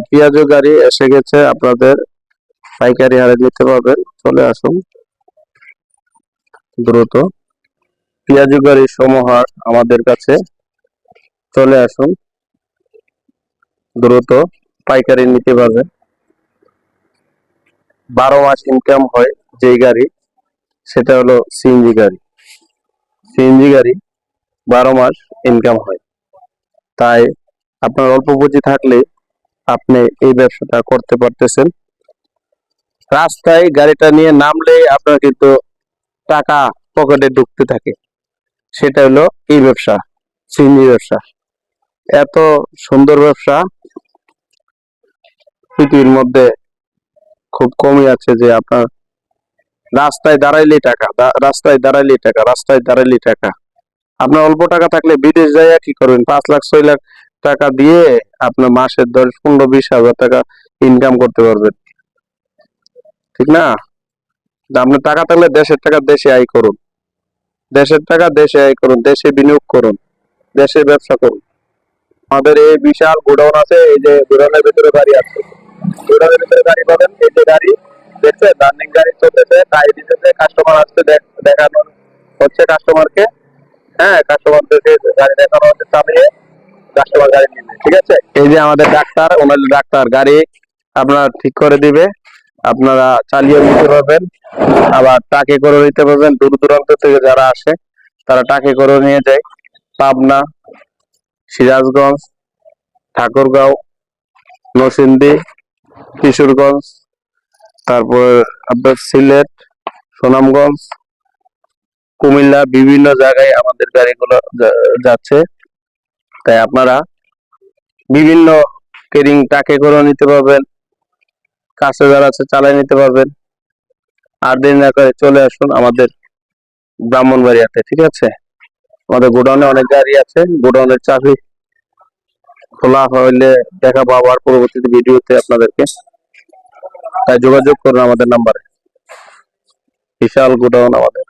পেঁয়াজু গাড়ি এসে গেছে, আপনাদের পাইকারি হারে নিতে পারবেন। চলে আসুন দ্রুত। পেঁয়াজু গাড়ির সমাহার আমাদের কাছে। চলে আসুন দ্রুত, পাইকারি নিতে পারবেন। 12 মাস ইনকাম হয় যেই গাড়ি, সেটা হলো সিএনজি গাড়ি। সিএনজি গাড়ি 12 মাস ইনকাম হয়। তাই আপনার অল্প পুঁজি থাকলে আপনি এই ব্যবসাটা করতে পারতেছেন। রাস্তায় গাড়িটা নিয়ে নামলে আপনার কিন্তু টাকা পকেটে ঢুকতে থাকে। সেটা হলো এই ব্যবসা, সিএনজি ব্যবসা। এত সুন্দর ব্যবসা পৃথিবীর মধ্যে খুব কমই আছে যে আপনার রাস্তায় দাঁড়াইলেই টাকা, রাস্তায় দাঁড়াইলেই টাকা, রাস্তায় দাঁড়াইলেই টাকা। আপনার অল্প টাকা থাকলে বিদেশ যাইয়া কি করবেন? 5 লাখ 6 লাখ টাকা দিয়ে আপনার মাসে 10, 15, 20 হাজার টাকা ইনকাম করতে পারবেন, ঠিক না? আপনার টাকা থাকলে দেশের টাকা দেশে আয় করুন, দেশের টাকা দেশে আয় করুন, দেশে বিনিয়োগ করুন, দেশে ব্যবসা করুন। আমাদের এই বিশাল গোডাউন আছে, এই যে গোডাউনের ভিতরে গাড়ি আছে, গোডাউনের ভিতরে গাড়ি পাবেন। এই যে গাড়ি দেখছে, রানিং গাড়ি চলতেছে, গাড়ি দিতেছে, কাস্টমার আসছে, দেখানো হচ্ছে কাস্টমারকে। হ্যাঁ, কাস্টমারদেরকে গাড়ি দেখানো হচ্ছে, চালিয়ে কাস্টমার গাড়ি নিবে, ঠিক আছে? এই যে আমাদের ডাক্তার, ওনার ডাক্তার গাড়ি আপনার ঠিক করে দিবে, আপনারা চালিয়ে নিতে পারবেন, আবার টাকে করে নিতে পারবেন। দূর দূরান্ত থেকে যারা আসে তারা টাকে করে নিয়ে যায়। পাবনা, সিরাজগঞ্জ, ঠাকুরগাঁও, নরসিংদী, কিশোরগঞ্জ, তারপর আপনার সিলেট, সুনামগঞ্জ, কুমিল্লা, বিভিন্ন জায়গায় আমাদের গাড়িগুলো যাচ্ছে। তাই আপনারা বিভিন্ন কেরিং টাকে করে নিতে পারবেন, কাছে যারা আছে চালাই নিতে পারবেন। আর দেরি না করে চলে আসুন আমাদের ব্রাহ্মণবাড়িয়াতে, ঠিক আছে? আমাদের গোডাউনে অনেক গাড়ি আছে, গোডাউনের চাবি খোলা হইলে দেখা পাবো আর পরবর্তীতে ভিডিওতে আপনাদেরকে। তাই যোগাযোগ করুন আমাদের নাম্বারে। বিশাল গোডাউন আমাদের।